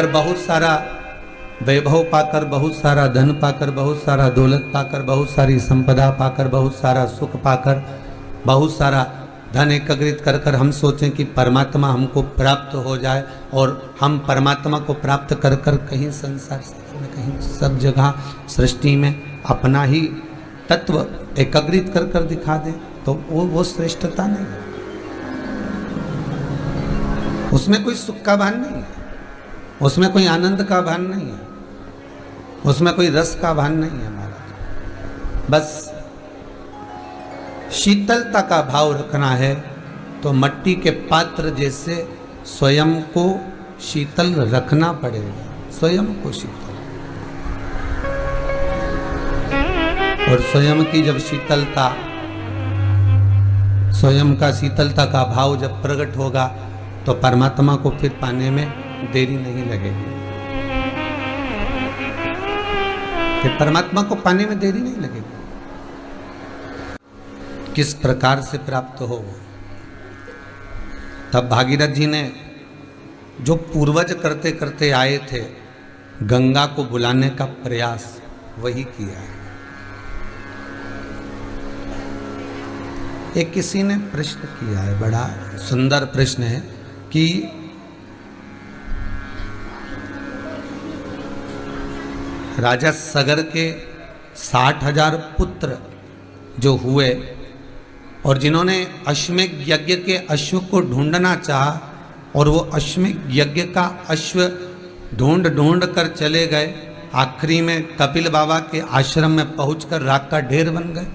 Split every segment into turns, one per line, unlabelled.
बहुत सारा वैभव पाकर, बहुत सारा धन पाकर, बहुत सारा दौलत पाकर, बहुत सारी संपदा पाकर, बहुत सारा सुख पाकर, बहुत सारा धन एकत्रित कर कर हम सोचें कि परमात्मा हमको प्राप्त हो जाए और हम परमात्मा को प्राप्त कर कर कहीं संसार में, कहीं सब जगह सृष्टि में अपना ही तत्व एकत्रित कर कर दिखा दे, तो वो श्रेष्ठता नहीं है। उसमें कोई सुख का भान नहीं है, उसमें कोई आनंद का भान नहीं है, उसमें कोई रस का भान नहीं है महाराज। बस शीतलता का भाव रखना है तो मट्टी के पात्र जैसे स्वयं को शीतल रखना पड़ेगा, स्वयं को शीतल। और स्वयं की जब शीतलता, स्वयं का शीतलता का भाव जब प्रकट होगा तो परमात्मा को फिर पाने में देरी नहीं लगेगी, फिर परमात्मा को पाने में देरी नहीं लगेगी। किस प्रकार से प्राप्त हो? तब भागीरथ जी ने जो पूर्वज करते करते आए थे, गंगा को बुलाने का प्रयास वही किया है। एक किसी ने प्रश्न किया है, बड़ा सुंदर प्रश्न है कि राजा सगर के 60,000 पुत्र जो हुए और जिन्होंने अश्वमेध यज्ञ के अश्व को ढूंढना चाहा और वो अश्वमेध यज्ञ का अश्व ढूंढ ढूंढ कर चले गए, आखिरी में कपिल बाबा के आश्रम में पहुंचकर राख का ढेर बन गए।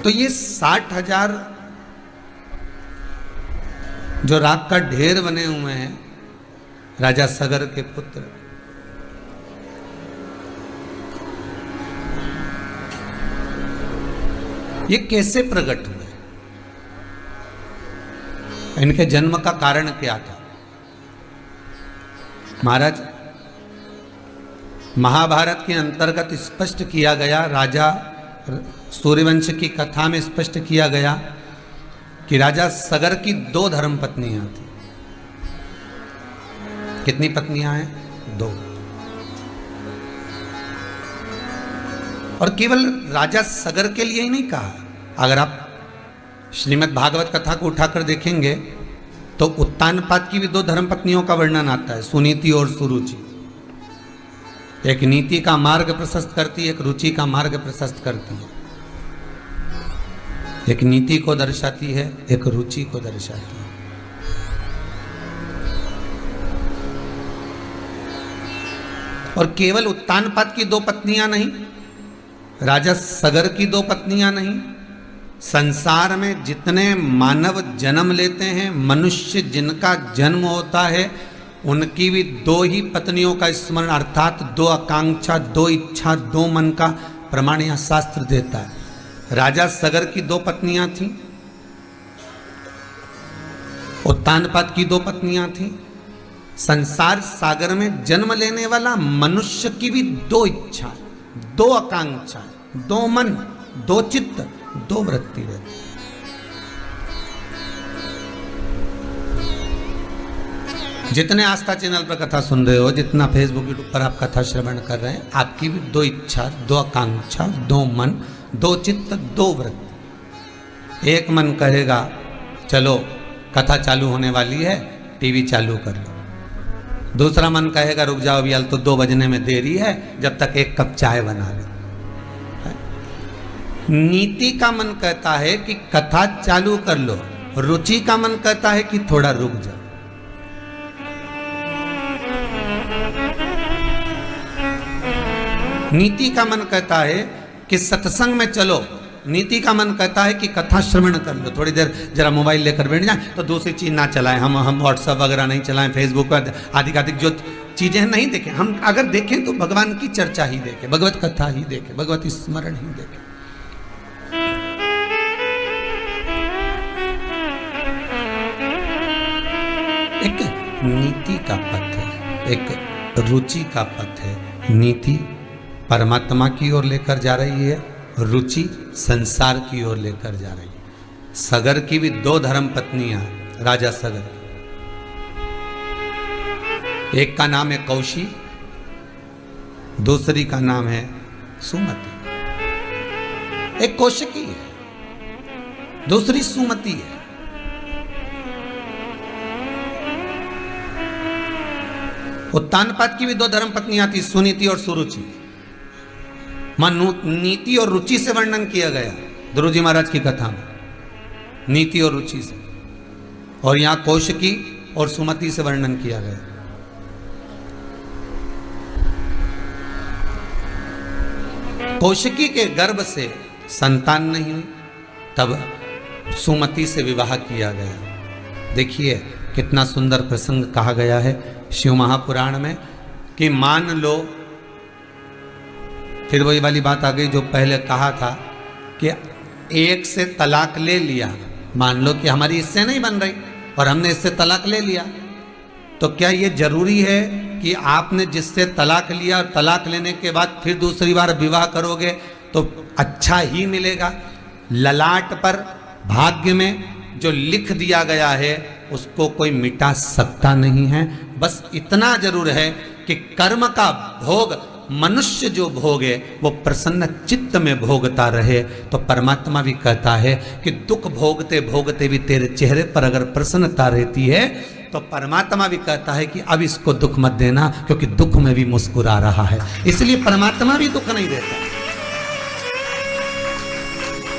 तो ये 60,000 जो राख का ढेर बने हुए हैं, राजा सगर के पुत्र, ये कैसे प्रकट हुए? इनके जन्म का कारण क्या था? महाराज, महाभारत के अंतर्गत स्पष्ट किया गया, राजा सूर्यवंश की कथा में स्पष्ट किया गया कि राजा सगर की 2 धर्म पत्नियां थी। कितनी पत्नियां हैं? 2। और केवल राजा सगर के लिए ही नहीं कहा। अगर आप श्रीमद् भागवत कथा को उठाकर देखेंगे तो उत्तानपाद की भी 2 धर्म पत्नियों का वर्णन आता है, सुनीति और सुरुचि। एक नीति का मार्ग प्रशस्त करती है, एक रुचि का मार्ग प्रशस्त करती है। एक नीति को दर्शाती है, एक रुचि को दर्शाती है। और केवल उत्तानपाद की 2 पत्नियां नहीं, राजा सगर की 2 पत्नियां नहीं, संसार में जितने मानव जन्म लेते हैं, मनुष्य जिनका जन्म होता है, उनकी भी 2 ही पत्नियों का स्मरण, अर्थात 2 आकांक्षा, 2 इच्छा, 2 मन का प्रमाण यह शास्त्र देता है। राजा सगर की 2 पत्नियां थीं, उत्तानपाद की 2 पत्नियां थीं। संसार सागर में जन्म लेने वाला मनुष्य की भी 2 इच्छा, 2 आकांक्षा, 2 मन, 2 चित्त, 2 वृत्ति रहती। जितने आस्था चैनल पर कथा सुन रहे हो, जितना फेसबुक यूट्यूब पर आप कथा श्रवण कर रहे हैं, आपकी भी 2 इच्छा, 2 आकांक्षा, 2 मन, 2 चित्त, 2 वृत्ति। एक मन कहेगा चलो कथा चालू होने वाली है, टीवी चालू कर लो। दूसरा मन कहेगा रुक जाओ अभी, तो 2 बजने में देरी है, जब तक 1 कप चाय बना लो। नीति का मन कहता है कि कथा चालू कर लो, रुचि का मन कहता है कि थोड़ा रुक जाओ। नीति का मन कहता है कि सत्संग में चलो, नीति का मन कहता है कि कथा श्रवण कर लो, थोड़ी देर जरा मोबाइल लेकर बैठ जाए, तो दूसरी चीज ना चलाएं, हम व्हाट्सएप वगैरह नहीं चलाएं, फेसबुक पर आदि जो चीजें नहीं देखें। हम अगर देखें तो भगवान की चर्चा ही देखें, भगवत कथा ही देखें, भगवत स्मरण ही देखें। एक नीति का पथ है, एक रुचि का पथ है। नीति परमात्मा की ओर लेकर जा रही है रुचि संसार की ओर लेकर जा रही। सगर की भी 2 धर्म पत्नियां, राजा सगर। एक का नाम है कौशी, दूसरी का नाम है सुमति। एक कौशिकी है, दूसरी सुमति है। उत्तानपाद की भी 2 धर्म पत्नियां थी, सुनीति और सुरुचि। नीति और रुचि से वर्णन किया गया ध्रुव जी महाराज की कथा में, नीति और रुचि से, और यहां कौशिकी और सुमति से वर्णन किया गया। कौशिकी के गर्भ से संतान नहीं हुई, तब सुमति से विवाह किया गया। देखिए कितना सुंदर प्रसंग कहा गया है शिव महापुराण में कि मान लो, फिर वही वाली बात आ गई जो पहले कहा था कि एक से तलाक ले लिया। मान लो कि हमारी इससे नहीं बन रही और हमने इससे तलाक ले लिया, तो क्या ये जरूरी है कि आपने जिससे तलाक लिया और तलाक लेने के बाद फिर दूसरी बार विवाह करोगे तो अच्छा ही मिलेगा? ललाट पर भाग्य में जो लिख दिया गया है उसको कोई मिटा सकता नहीं है। बस इतना जरूर है कि कर्म का भोग मनुष्य जो भोगे वो प्रसन्न चित्त में भोगता रहे। तो परमात्मा भी कहता है कि दुख भोगते भोगते भी तेरे चेहरे पर अगर प्रसन्नता रहती है तो परमात्मा भी कहता है कि अब इसको दुख मत देना, क्योंकि दुख में भी मुस्कुरा रहा है। इसलिए परमात्मा भी दुख नहीं देता,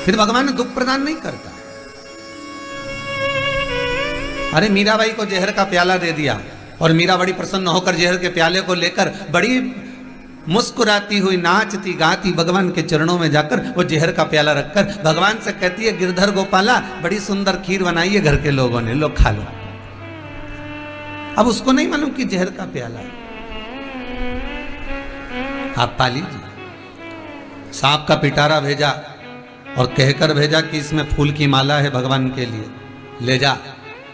फिर भगवान दुख प्रदान नहीं करता। अरे मीराबाई को जहर का प्याला दे दिया और मीरा बड़ी प्रसन्न होकर जहर के प्याले को लेकर बड़ी मुस्कुराती हुई नाचती गाती भगवान के चरणों में जाकर वो जहर का प्याला रखकर भगवान से कहती है, गिरधर गोपाला बड़ी सुंदर खीर बनाई है घर के लोगों ने, लो खा लो। अब उसको नहीं मालूम कि जहर का प्याला है, आप पा लीजिए। सांप का पिटारा भेजा और कहकर भेजा कि इसमें फूल की माला है भगवान के लिए, ले जा।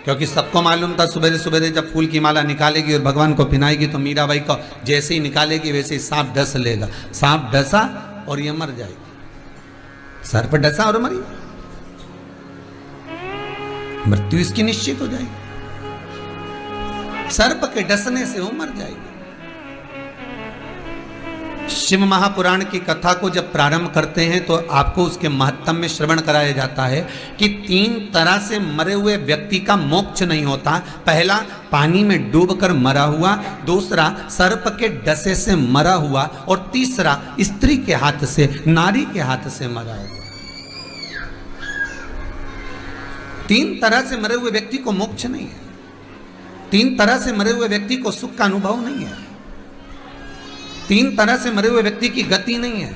क्योंकि सबको मालूम था सवेरे सवेरे जब फूल की माला निकालेगी और भगवान को पिनाएगी तो मीराबाई को जैसे ही निकालेगी वैसे ही सांप डस लेगा। सांप डसा और ये मर जाएगी, सर पर डसा और मरी, मृत्यु इसकी निश्चित हो जाएगी। सर्प के डसने से वो मर जाएगी। शिव महापुराण की कथा को जब प्रारंभ करते हैं तो आपको उसके महत्व में श्रवण कराया जाता है कि 3 तरह से मरे हुए व्यक्ति का मोक्ष नहीं होता। पहला पानी में डूबकर मरा हुआ, दूसरा सर्प के डसे से मरा हुआ और तीसरा स्त्री के हाथ से, नारी के हाथ से मरा हुआ। 3 तरह से मरे हुए व्यक्ति को मोक्ष नहीं है, 3 तरह से मरे हुए व्यक्ति को सुख का अनुभव नहीं है, 3 तरह से मरे हुए व्यक्ति की गति नहीं है।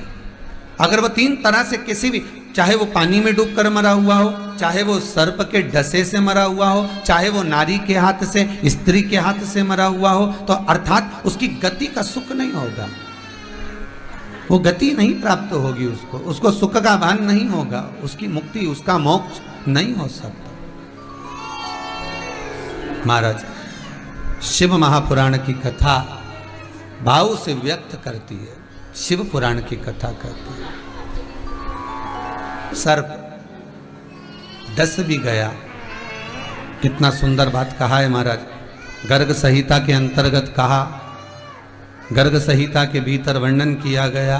अगर वो 3 तरह से किसी भी, चाहे वो पानी में डूबकर मरा हुआ हो, चाहे वो सर्प के डसे से मरा हुआ हो, चाहे वो नारी के हाथ से, स्त्री के हाथ से मरा हुआ हो, तो अर्थात उसकी गति का सुख नहीं होगा, वो गति नहीं प्राप्त होगी उसको, उसको सुख का भान नहीं होगा, उसकी मुक्ति, उसका मोक्ष नहीं हो सकता। महाराज शिव महापुराण की कथा भाव से व्यक्त करती है, शिव पुराण की कथा करती है। सर्प डस भी गया, कितना सुंदर बात कहा है महाराज। गर्ग संहिता के अंतर्गत कहा, गर्ग संहिता के भीतर वर्णन किया गया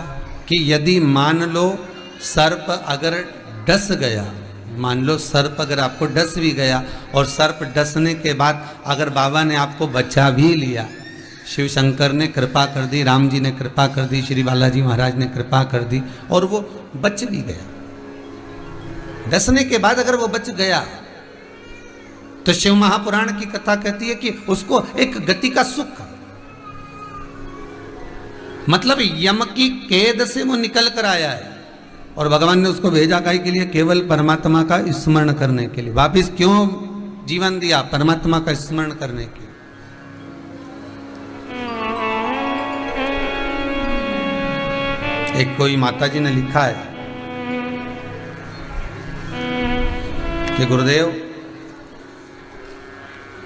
कि यदि मान लो सर्प अगर डस गया, मान लो सर्प अगर आपको डस भी गया और सर्प डसने के बाद अगर बाबा ने आपको बचा भी लिया, शिव शंकर ने कृपा कर दी, राम जी ने कृपा कर दी, श्री बालाजी महाराज ने कृपा कर दी और वो बच भी गया, डसने के बाद अगर वो बच गया तो शिव महापुराण की कथा कहती है कि उसको एक गति का सुख, मतलब यम की कैद से वो निकल कर आया है और भगवान ने उसको भेजा काहे के लिए? केवल परमात्मा का स्मरण करने के लिए। वापिस क्यों जीवन दिया? परमात्मा का स्मरण करने के लिए। एक कोई माता जी ने लिखा है कि गुरुदेव,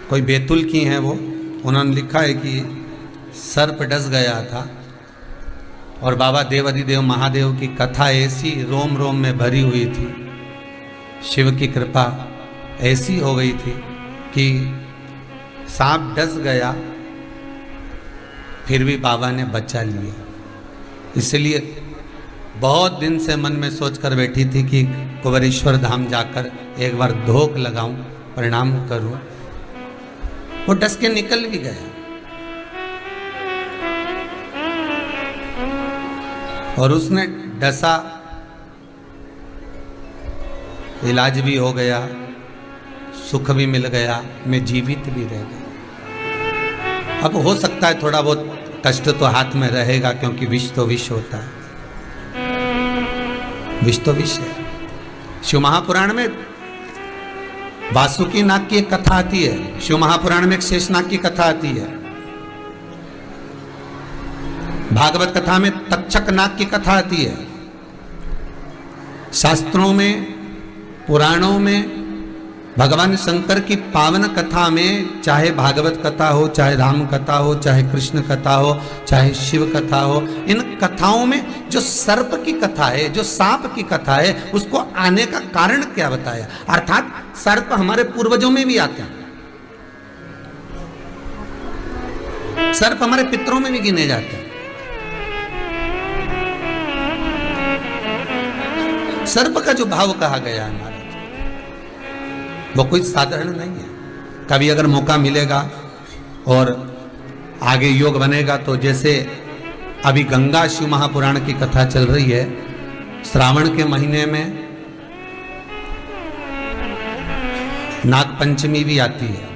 कोई बैतुल की हैं वो, उन्होंने लिखा है कि सर्प डस गया था और बाबा देवाधिदेव महादेव की कथा ऐसी रोम रोम में भरी हुई थी, शिव की कृपा ऐसी हो गई थी कि सांप डस गया फिर भी बाबा ने बचा लिया। इसलिए बहुत दिन से मन में सोचकर बैठी थी कि कुंवरेश्वर धाम जाकर एक बार धोख लगाऊं, प्रणाम करूं। वो डस के निकल भी गया और उसने डसा, इलाज भी हो गया, सुख भी मिल गया, मैं जीवित भी रह गया। अब हो सकता है थोड़ा बहुत कष्ट तो हाथ में रहेगा, क्योंकि विष तो विष होता है, विष तो विष है। शिव महापुराण में वासुकी नाग की एक कथा आती है, शिव महापुराण में एक शेषनाग की कथा आती है, भागवत कथा में तक्षक नाग की कथा आती है। शास्त्रों में, पुराणों में भगवान शंकर की पावन कथा में, चाहे भागवत कथा हो, चाहे राम कथा हो, चाहे कृष्ण कथा हो, चाहे शिव कथा हो, इन कथाओं में जो सर्प की कथा है, जो सांप की कथा है, उसको आने का कारण क्या बताया। अर्थात सर्प हमारे पूर्वजों में भी आते हैं, सर्प हमारे पितरों में भी गिने जाते हैं। सर्प का जो भाव कहा गया है महाराज, वो कोई साधारण नहीं है। कभी अगर मौका मिलेगा और आगे योग बनेगा तो जैसे अभी गंगा शिव महापुराण की कथा चल रही है, श्रावण के महीने में नाग पंचमी भी आती है,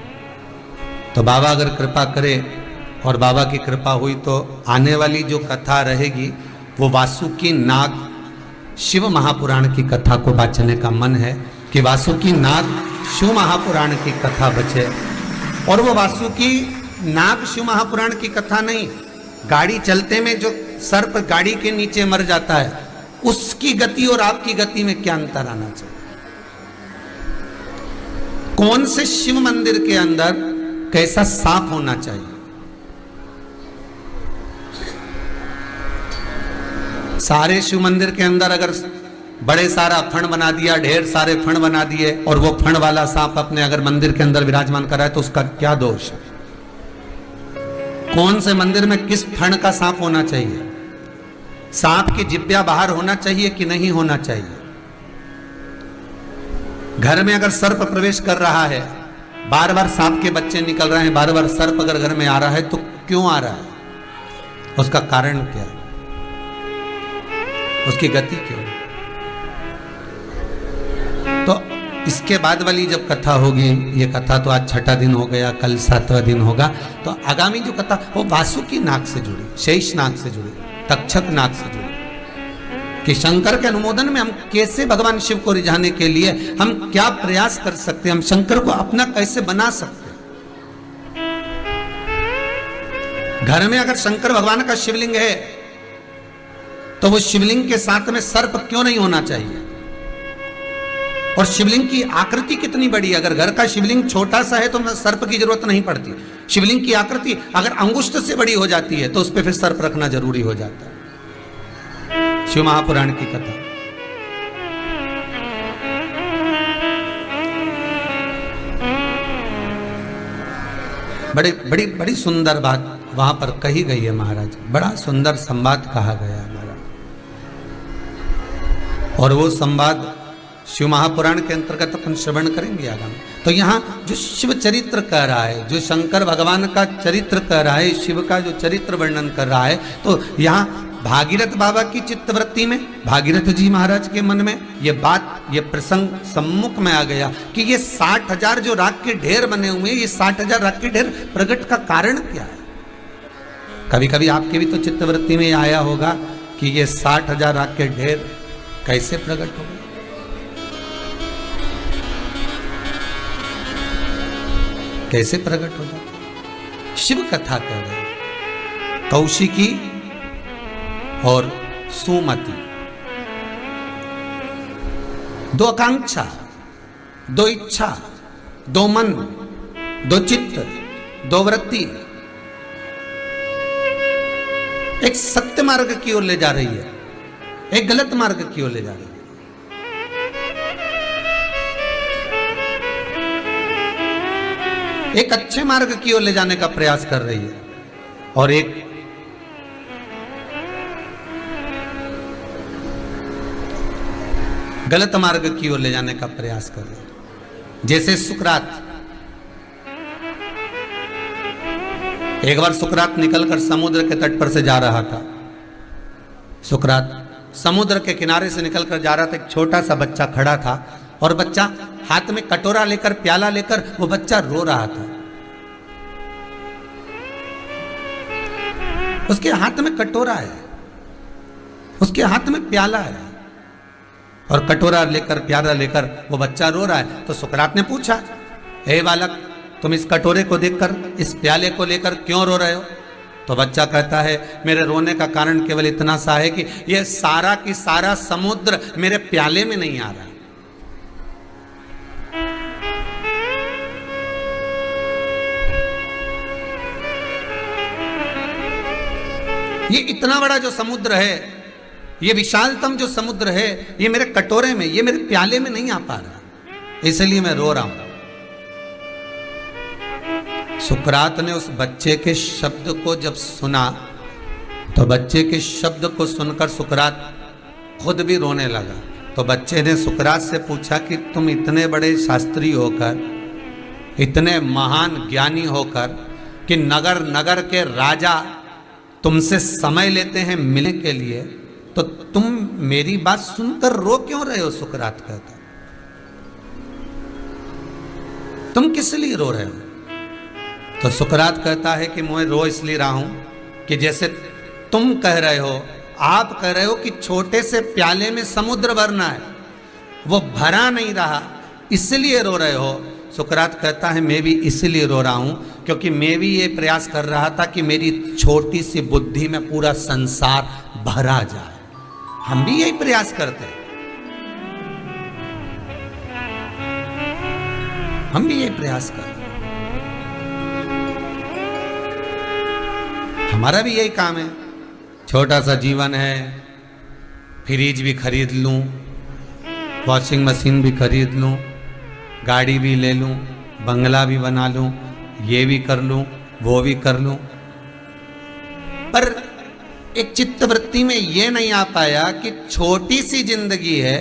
तो बाबा अगर कृपा करे और बाबा की कृपा हुई तो आने वाली जो कथा रहेगी वो वासुकी नाग शिव महापुराण की कथा को बचाने का मन है कि वासुकी नाग शिव महापुराण की कथा बचे। और वो वासुकी नाग शिव महापुराण की कथा नहीं, गाड़ी चलते में जो सर्प गाड़ी के नीचे मर जाता है, उसकी गति और आपकी गति में क्या अंतर आना चाहिए। कौन से शिव मंदिर के अंदर कैसा सांप होना चाहिए। सारे शिव मंदिर के अंदर अगर बड़े सारा फण बना दिया, ढेर सारे फण बना दिए, और वो फण वाला सांप अपने अगर मंदिर के अंदर विराजमान कर रहा है तो उसका क्या दोष है। कौन से मंदिर में किस फण का सांप होना चाहिए, सांप की जिब्या बाहर होना चाहिए कि नहीं होना चाहिए। घर में अगर सर्प प्रवेश कर रहा है, बार बार सांप के बच्चे निकल रहे हैं, बार बार सर्प अगर घर में आ रहा है तो क्यों आ रहा है, उसका कारण क्या है, उसकी गति क्यों है। तो इसके बाद वाली जब कथा होगी, ये कथा तो आज 6ठा दिन हो गया, कल 7वां दिन होगा, तो आगामी जो कथा वो वासुकी नाग से जुड़ी, शेष नाग से जुड़ी, तक्षक नाग से जुड़ी, कि शंकर के अनुमोदन में हम कैसे भगवान शिव को रिझाने के लिए हम क्या प्रयास कर सकते हैं, हम शंकर को अपना कैसे बना सकते हैं। घर में अगर शंकर भगवान का शिवलिंग है तो वो शिवलिंग के साथ में सर्प क्यों नहीं होना चाहिए। और शिवलिंग की आकृति कितनी बड़ी है, अगर घर का शिवलिंग छोटा सा है तो सर्प की जरूरत नहीं पड़ती। शिवलिंग की आकृति अगर अंगुष्ठ से बड़ी हो जाती है तो उस पर फिर सर्प रखना जरूरी हो जाता है। शिव महापुराण की कथा। बड़ी बड़ी बड़ी सुंदर बात वहां पर कही गई है महाराज, बड़ा सुंदर संवाद कहा गया है महाराज। और वो संवाद शिव महापुराण के अंतर्गत अपन श्रवण करेंगे आगामी। तो यहाँ जो शिव चरित्र कह रहा है, जो शंकर भगवान का चरित्र कह रहा है, शिव का जो चरित्र वर्णन कर रहा है, तो यहाँ भागीरथ बाबा की चित्तवृत्ति में, भागीरथ जी महाराज के मन में ये बात, ये प्रसंग सम्मुख में आ गया कि ये 60,000 जो राख के ढेर बने हुए हैं, ये 60,000 राख के ढेर प्रकट का कारण क्या है। कभी कभी आपके भी तो चित्तवृत्ति में आया होगा कि ये 60,000 राख के ढेर कैसे प्रकट हो गए। कैसे प्रकट हो जाता। शिव कथा कह रहे, कौशिकी और सुमति, दो आकांक्षा, दो इच्छा, दो मन, दो चित्त, दो वृत्ति, एक सत्य मार्ग की ओर ले जा रही है, एक गलत मार्ग की ओर ले जा रही है। एक अच्छे मार्ग की ओर ले जाने का प्रयास कर रही है और एक गलत मार्ग की ओर ले जाने का प्रयास कर रही है। जैसे सुकरात, एक बार सुकरात निकलकर समुद्र के तट पर से जा रहा था। सुकरात समुद्र के किनारे से निकलकर जा रहा था। एक छोटा सा बच्चा खड़ा था और बच्चा हाथ में कटोरा लेकर, प्याला लेकर, वो बच्चा रो रहा था। उसके हाथ में कटोरा है, उसके हाथ में प्याला है और कटोरा लेकर, प्याला लेकर वो बच्चा रो रहा है। तो सुकरात ने पूछा, हे बालक, तुम इस कटोरे को देखकर, इस प्याले को लेकर क्यों रो रहे हो? तो बच्चा कहता है, मेरे रोने का कारण केवल इतना सा है कि यह सारा की सारा समुद्र मेरे प्याले में नहीं आ रहा। ये इतना बड़ा जो समुद्र है, ये विशालतम जो समुद्र है, ये मेरे कटोरे में, ये मेरे प्याले में नहीं आ पा रहा, इसलिए मैं रो रहा हूं। सुकरात ने उस बच्चे के शब्द को जब सुना तो बच्चे के शब्द को सुनकर सुकरात खुद भी रोने लगा। तो बच्चे ने सुकरात से पूछा कि तुम इतने बड़े शास्त्री होकर, इतने महान ज्ञानी होकर कि नगर नगर के राजा तुमसे समय लेते हैं मिलने के लिए, तो तुम मेरी बात सुनकर रो क्यों रहे हो? सुकरात कहता, तुम किस लिए रो रहे हो? तो सुकरात कहता है कि मैं रो इसलिए रहा हूं कि जैसे तुम कह रहे हो, आप कह रहे हो कि छोटे से प्याले में समुद्र भरना है, वो भरा नहीं रहा, इसलिए रो रहे हो। सुकरात कहता है, मैं भी इसलिए रो रहा हूं क्योंकि मैं भी ये प्रयास कर रहा था कि मेरी छोटी सी बुद्धि में पूरा संसार भरा जाए। हम भी यही प्रयास करते हैं, हम भी यही प्रयास करते हैं। हमारा भी यही काम है, छोटा सा जीवन है, फ्रिज भी खरीद लूं, वॉशिंग मशीन भी खरीद लूं, गाड़ी भी ले लूं, बंगला भी बना लूं, ये भी कर लूं, वो भी कर लूं, पर एक चित्तवृत्ति में ये नहीं आ पाया कि छोटी सी जिंदगी है,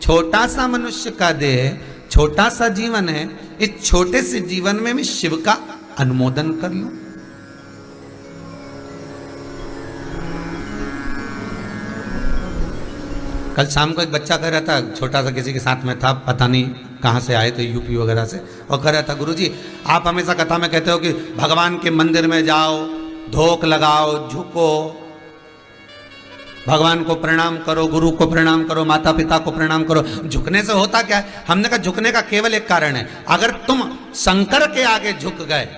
छोटा सा मनुष्य का देह है, छोटा सा जीवन है, इस छोटे से जीवन में मैं शिव का अनुमोदन कर लूं। कल शाम को एक बच्चा कह रहा था, छोटा सा किसी के साथ में था, पता नहीं कहाँ से आए थे, यूपी वगैरह से, और कह रहा था, गुरुजी आप हमेशा कथा में कहते हो कि भगवान के मंदिर में जाओ, धोख लगाओ, झुको, भगवान को प्रणाम करो, गुरु को प्रणाम करो, माता पिता को प्रणाम करो। झुकने से होता क्या है? हमने कहा झुकने का केवल एक कारण है, अगर तुम शंकर के आगे झुक गए,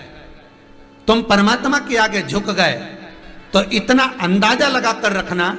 तुम परमात्मा के आगे झुक गए, तो इतना अंदाजा लगाकर रखना